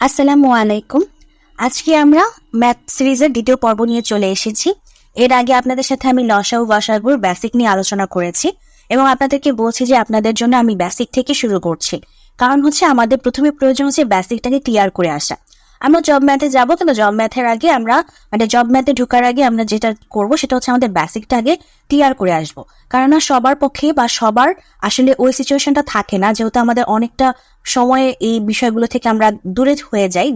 আসসালামু আলাইকুম। আজকে আমরা ম্যাথ সিরিজের দ্বিতীয় পর্ব নিয়ে চলে এসেছি। এর আগে আপনাদের সাথে আমি লসাগু গসাগুর বেসিক নিয়ে আলোচনা করেছি এবং আপনাদেরকে বলছি যে আপনাদের জন্য আমি বেসিক থেকে শুরু করছি, কারণ হচ্ছে আমাদের প্রথমে প্রয়োজন হচ্ছে বেসিকটাকে ক্লিয়ার করে আসা। আমরা জব ম্যাথে যাবো, কিন্তু জব ম্যাথের আগে আমরা জব ম্যাথে ঢোকার আগে আমরা যেটা করব সেটা হচ্ছে আমাদের বেসিকটা আগে ক্লিয়ার করে আসবো। কারণ সবার পক্ষে বা সবার আসলে ওই সিচুয়েশনটা থাকে না, যেহেতু আমাদের অনেকটা সময়ে এই বিষয়গুলো থেকে আমরা দূরে হয়ে যাই,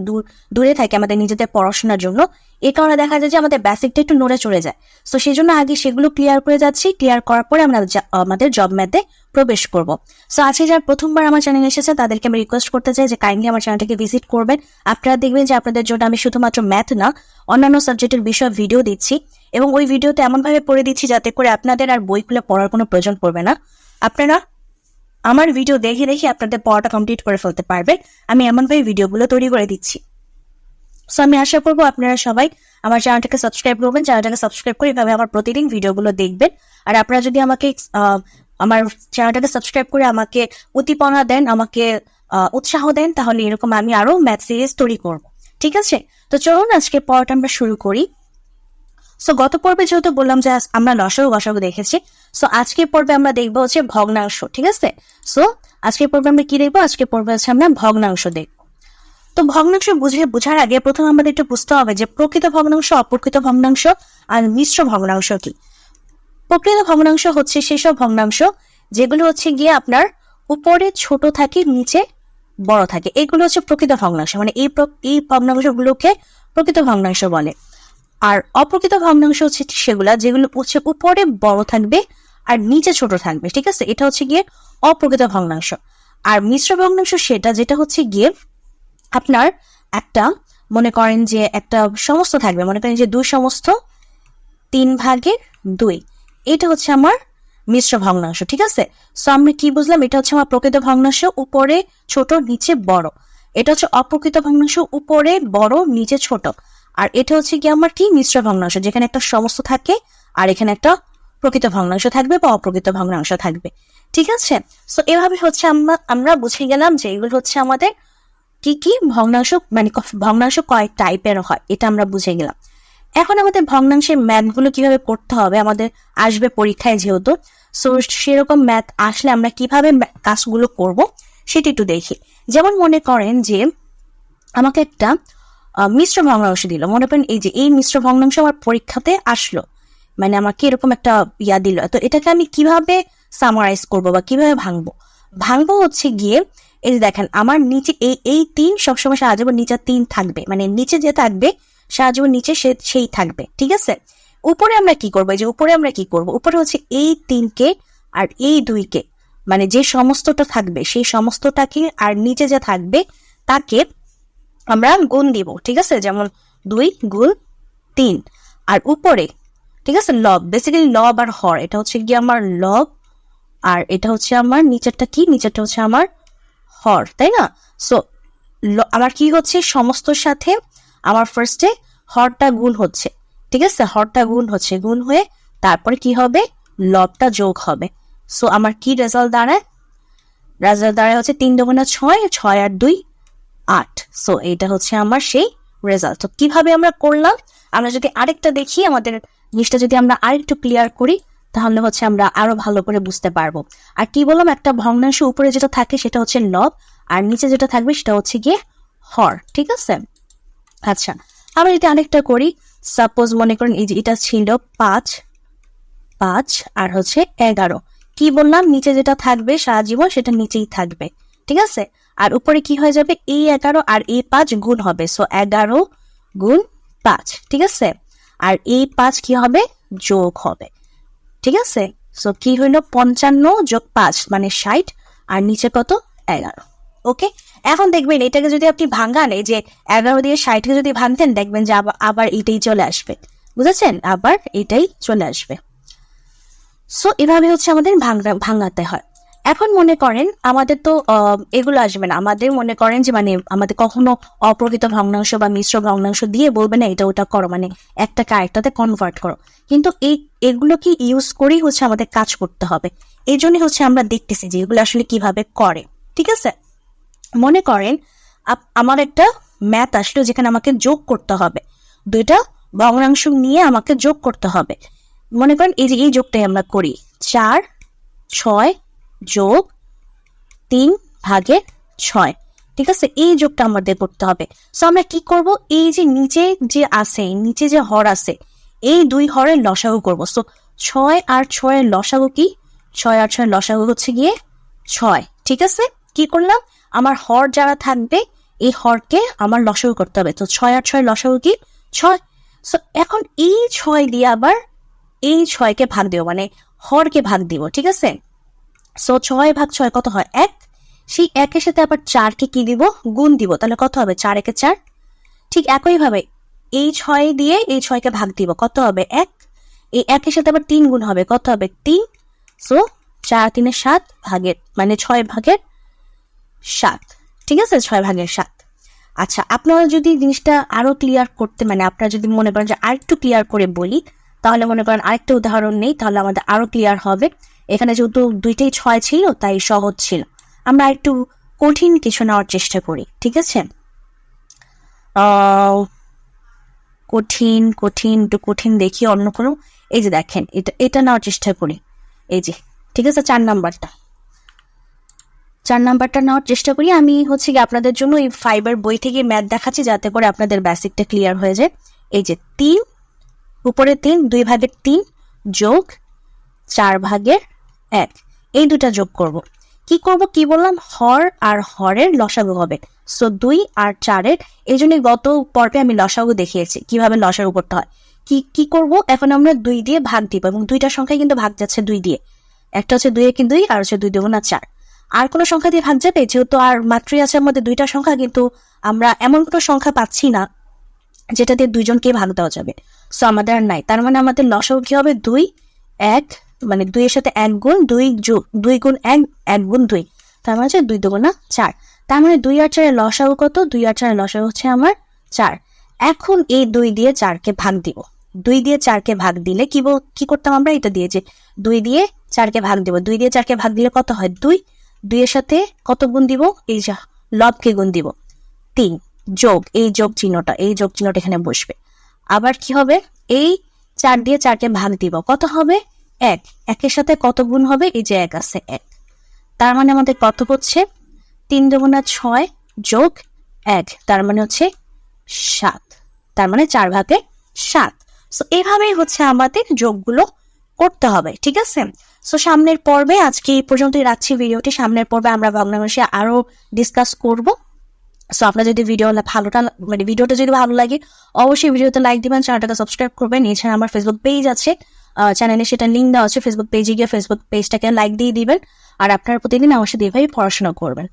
দূরে থাকি আমাদের নিজেদের পড়াশোনার জন্য। এই কারণে দেখা যায় যে আমাদের বেসিকটা একটু নড়ে চলে যায়। তো সেই জন্য আগে সেগুলো ক্লিয়ার করে যাচ্ছি। ক্লিয়ার করার পরে আমরা আমাদের জব ম্যাথে প্রবেশ করব। সো আজকে যারা প্রথমবার আমার চ্যানেলে এসেছে তাদেরকে আমি রিকোয়েস্ট করতে চাই যে কাইন্ডলি আমার চ্যানেলটাকে ভিজিট করবেন। আপনারা দেখবেন যে আপনাদের জন্য আমি শুধুমাত্র ম্যাথ না, অন্যান্য সাবজেক্টের বিষয় ভিডিও দিচ্ছি এবং ওই ভিডিওতে এমনভাবে পড়ে দিচ্ছি যাতে করে আপনাদের আর বই খুলে পড়ার কোনো প্রয়োজন পড়বে না। আপনারা আমার ভিডিও দেখে দেখে আপনাদের পড়াটা কমপ্লিট করে ফেলতে পারবেন। আমি এমনভাবে ভিডিওগুলো তৈরি করে দিচ্ছি। সো আমি আশা করবো আপনারা সবাই আমার চ্যানেলটাকে সাবস্ক্রাইব করবেন। চ্যানেলটাকে সাবস্ক্রাইব করে এভাবে আমার প্রতিদিন ভিডিওগুলো দেখবেন। আর আপনারা যদি আমাকে আমার চ্যানেলটাকে সাবস্ক্রাইব করে আমাকে উদ্দীপনা দেন, আমাকে উৎসাহ দেন, তাহলে এরকম আমি আরো ম্যাথ সিরিজ তৈরি করব। ঠিক আছে, তো চলুন আজকে পড়াটা আমরা শুরু করি। সো গত পর্বে যেহেতু বললাম যে আমরা লসাগু গসাগু দেখেছি, সো আজকের পর্বে আমরা দেখবো হচ্ছে ভগ্নাংশ। ঠিক আছে, সো আজকের পর্বে আমরা কি দেখবো? আজকের পর্বে হচ্ছে আমরা ভগ্নাংশ দেখবো। তো ভগ্নাংশ বোঝার আগে প্রথমে আমাদের একটু বুঝতে হবে যে প্রকৃত ভগ্নাংশ, অপ্রকৃত ভগ্নাংশ আর মিশ্র ভগ্নাংশ কি। প্রকৃত ভগ্নাংশ হচ্ছে সেসব ভগ্নাংশ যেগুলো হচ্ছে গিয়ে আপনার উপরে ছোট থাকে, নিচে বড় থাকে। এগুলো হচ্ছে প্রকৃত ভগ্নাংশ, মানে এই ভগ্নাংশগুলোকে প্রকৃত ভগ্নাংশ বলে। আর অপ্রকৃত ভগ্নাংশ হচ্ছে যেগুলো হচ্ছে উপরে বড় থাকবে আর নিচে ছোট থাকবে। ঠিক আছে, এটা হচ্ছে গিয়ে অপ্রকৃত ভগ্নাংশ। আর মিশ্র ভগ্নাংশ যেটা হচ্ছে গিয়ে আপনার একটা, মনে করেন যে একটা সমস্ত থাকবে, মনে করেন যে 2 সমস্ত 3/2, এটা হচ্ছে আমার মিশ্র ভগ্নাংশ। ঠিক আছে, সো আমরা কি বুঝলাম? এটা হচ্ছে আমার প্রকৃত ভগ্নাংশ, উপরে ছোট নিচে বড়। এটা হচ্ছে অপ্রকৃত ভগ্নাংশ, উপরে বড় নিচে ছোট। আর এটা হচ্ছে কি আমার কি মিশ্র ভগ্নাংশ, যেখানে একটা সমস্ত থাকে আর এখানে একটা প্রকৃত ভগ্নাংশ থাকবে বা অপ্রকৃত ভগ্নাংশ থাকবে। ঠিক আছে, সো এভাবে হচ্ছে আমরা বুঝে গেলাম যে এগুলো হচ্ছে আমাদের কি কি ভগ্নাংশ, মানে ভগ্নাংশ কয় টাইপের হয়, এটা আমরা বুঝে গেলাম। এখন আমাদের ভগ্নাংশের ম্যাথগুলো কিভাবে করতে হবে আমাদের আসবে পরীক্ষায়, যেহেতু সো সেরকম ম্যাথ আসলে আমরা কিভাবে কাজগুলো করব সেটা একটু দেখি। যেমন মনে করেন যে আমাকে একটা মিশ্র ভগ্নাংশ দিল, মনে করেন এই যে এই মিশ্র ভগ্নাংশ আমার পরীক্ষাতে আসলো, মানে আমাকে এরকম একটা দিল। তো এটাকে আমি কিভাবে সামারাইজ করব বা কিভাবে ভাঙবো হচ্ছে গিয়ে এই যে দেখেন আমার নিচে এই 3 সবসময় সারা জীবন নিচে 3 থাকবে, মানে নিচে যে থাকবে সারা জীবন নিচে সেই থাকবে। ঠিক আছে, উপরে আমরা কি করবো? যে উপরে আমরা কি করব, উপরে হচ্ছে এই 3কে আর এই 2কে, মানে যে সমস্তটা থাকবে সেই সমস্তটাকে, আর নিচে যে থাকবে তাকে আমরা গুণ দিব। ঠিক আছে, যেমন 2 গুণ 3। আর উপরে ঠিক আছে লব, বেসিক্যালি লব আর হর, এটা হচ্ছে গিয়ে আমার লব, আর এটা হচ্ছে আমার নিচেরটা কি, নিচেরটা হচ্ছে আমার হর, তাই না? সো আমার কি হচ্ছে, সমস্তর সাথে আমার ফার্স্টে হরটা গুণ হচ্ছে। ঠিক আছে, হরটা গুণ হচ্ছে, গুণ হয়ে তারপরে কি হবে, লবটা যোগ হবে। সো আমার কি রেজাল্ট দাঁড়ায়? হচ্ছে 3 দুগুণে 6, 6 আর 2 8। সো এটা হচ্ছে আমার সেই রেজাল্ট। তো কিভাবে আমরা করলাম, আমরা যদি আরেকটা দেখি, আমাদের জিনিসটা যদি আমরা আরেকটু ক্লিয়ার করি তাহলে হচ্ছে আমরা আরো ভালো করে বুঝতে পারবো। আর কি বললাম, একটা ভগ্নাংশ উপরে যেটা থাকে সেটা হচ্ছে লব, আর নিচে যেটা থাকবে সেটা হচ্ছে গিয়ে হর। ঠিক আছে, আচ্ছা আমরা যদি আরেকটা করি, সাপোজ মনে করেন এই যে এটা ছিল 5 আর হচ্ছে 11। কি বললাম, নিচে যেটা থাকবে সারা জীবন সেটা নিচেই থাকবে। ঠিক আছে, আর উপরে কি হয়ে যাবে, এই 11 আর এই 5 গুণ হবে। সো 11 গুণ 5। ঠিক আছে, আর এই 5 কি হবে, যোগ হবে। ঠিক আছে, সো কি হইলো 55 যোগ 5 মানে 60, আর নিচে কত, 11। ওকে, এখন দেখবেন এটাকে যদি আপনি ভাঙান, এই যে 11 দিয়ে 60কে যদি ভাঙতেন, দেখবেন যে আবার এটাই চলে আসবে। বুঝেছেন, আবার এটাই চলে আসবে। সো এভাবে হচ্ছে আমাদের ভাঙাতে হয়। এখন মনে করেন আমাদের তো এগুলো আসবে না, আমাদের মনে করেন যে মানে আমাদের কখনো অপ্রকৃত ভগ্নাংশ বা মিশ্র ভগ্নাংশ দিয়ে বলবে না এটা ওটা করো, মানে একটাকে আরেকটাতে কনভার্ট করো। কিন্তু এগুলোকে ইউজ করেই হচ্ছে আমাদের কাজ করতে হবে। এই জন্য হচ্ছে আমরা দেখতেছি যে এগুলো আসলে কিভাবে করে। ঠিক আছে, মনে করেন আমার একটা ম্যাথ আসলো যেখানে আমাকে যোগ করতে হবে, দুইটা ভগ্নাংশ নিয়ে আমাকে যোগ করতে হবে। মনে করেন এই যে এই যোগটাই আমরা করি, 4 6 যোগ 3 ভাগে 6, ঠিক আছে, এই যোগটা আমাদের করতে হবে। সো আমরা কি করব, এই যে নিচে যে আছে, নিচে যে হর আছে, এই দুই হরের লসাগু করব। সো 6 আর 6 এর লসাগু কি, 6 আর 6 এর লসাগু হচ্ছে গিয়ে 6, ঠিক আছে। কি করলাম, আমার হর যারা থাকবে এই হরকে আমার লসাগু করতে হবে। তো 6 আর 6 এর লসাগু কি 6। সো এখন এই 6 দিয়ে আবার এই 6কে ভাগ দিব, মানে হরকে ভাগ দিব, ঠিক আছে। সো 6 ভাগ 6 কত হয় 1, সেই 1-এর সাথে আবার 4কে কি দিব, গুণ দিব, তাহলে কত হবে 4 একে 4। ঠিক একইভাবে এই 6 দিয়ে এই 6কে ভাগ দিব, কত হবে 1, এই 1-এর সাথে আবার 3 গুণ হবে, কত হবে 3। সো 4 3 7 ভাগের, মানে 6 ভাগের 7, ঠিক আছে, 6 ভাগের 7। আচ্ছা, আপনারা যদি জিনিসটা আরো ক্লিয়ার করতে, মানে আপনারা যদি মনে করেন যে আরেকটু ক্লিয়ার করে বলি, তাহলে মনে করেন আরেকটা উদাহরণ নেই, তাহলে আমাদের আরো ক্লিয়ার হবে। এখানে যেহেতু দুইটাই 6 ছিল তাই সহজ ছিল, আমরা একটু কঠিন কিছু নেওয়ার চেষ্টা করি, ঠিক আছে। কঠিন কঠিন একটু কঠিন দেখি অন্য কোনো, এই যে দেখেন এটা নেওয়ার চেষ্টা করি, এই যে, ঠিক আছে, 4 নাম্বারটা নেওয়ার চেষ্টা করি। আমি হচ্ছে কি আপনাদের জন্য এই 5 বই থেকে ম্যাথ দেখাচ্ছি যাতে করে আপনাদের বেসিকটা ক্লিয়ার হয়ে যায়। এই যে 3 উপরে 3 2 ভাগের 3 যোগ 4 ভাগের 1, এই দুটা যোগ করব। কি করব, কি বললাম, হর আর হরের লসাগু হবে। সো 2 আর 4-এর, এই জন্য গত পর্বে আমি লসাগু দেখিয়েছি কিভাবে লসাগু করতে হয়। কি করব, এখন আমরা 2 দিয়ে ভাগ দিব, এবং দুইটা সংখ্যা কিন্তু ভাগ যাচ্ছে 2 দিয়ে, একটা হচ্ছে 2 একে 2 আর হচ্ছে 2 2 গুণা 4। আর কোনো সংখ্যা দিয়ে ভাগ যাবে, যেহেতু আর মাত্রই আছে আমাদের দুইটা সংখ্যা, কিন্তু আমরা এমন কোনো সংখ্যা পাচ্ছি না যেটা দিয়ে দুইজনকে ভাগ দেওয়া যাবে। সো আমাদের আর নাই, তার মানে আমাদের লসাগু কি হবে 2 1, মানে 2 এর সাথে 1 গুণ 2 গুণ 1 1 গুণ 2, তার মানে হচ্ছে 2 2 গুণা 4। তার মানে 2 আর 4 এর লসাগু কত, 2 আর 4 এর লসাগু হচ্ছে আমার 4। এখন এই 2 দিয়ে 4কে ভাগ দিব, 2 দিয়ে 4কে ভাগ দিলে কি করতাম আমরা, এটা দিয়ে যে 2 দিয়ে 4কে ভাগ দিব, 2 দিয়ে 4কে ভাগ দিলে কত হয় 2, 2 এর সাথে কত গুণ দিব, এই যে লবকে গুণ দিব, 3 যোগ এই যোগ চিহ্নটা এখানে বসবে। আবার কি হবে, এই 4 দিয়ে 4কে ভাগ দিব, কত হবে 1, 1-এর সাথে কত গুণ হবে, এই যে 1 আছে 1, তার মানে আমাদের কত হচ্ছে 3 দুগুণা 6 যোগ 1, তার মানে হচ্ছে 7, তার মানে 4 ভাগে 7। সো এইভাবেই হচ্ছে আমাদের যোগগুলো করতে হবে, ঠিক আছে। সো সামনের পর্বে, আজকে এই পর্যন্তই রাখছি ভিডিওটি, সামনের পর্বে আমরা ভগ্নাংশে আরো ডিসকাস করব। সো আপনার যদি ভিডিওটা যদি ভালো লাগে অবশ্যই ভিডিওতে লাইক দিবেন, চ্যানেলটাকে সাবস্ক্রাইব করবেন। এছাড়া আমার ফেসবুক পেজ আছে, চ্যানেলে সেটা লিঙ্ক দেওয়া আছে, ফেসবুক পেজে গিয়ে ফেসবুক পেজটাকে লাইক দিয়ে দিবেন, আর আপনারা প্রতিদিন আমার সাথে এভাবেই পড়াশোনা করবেন।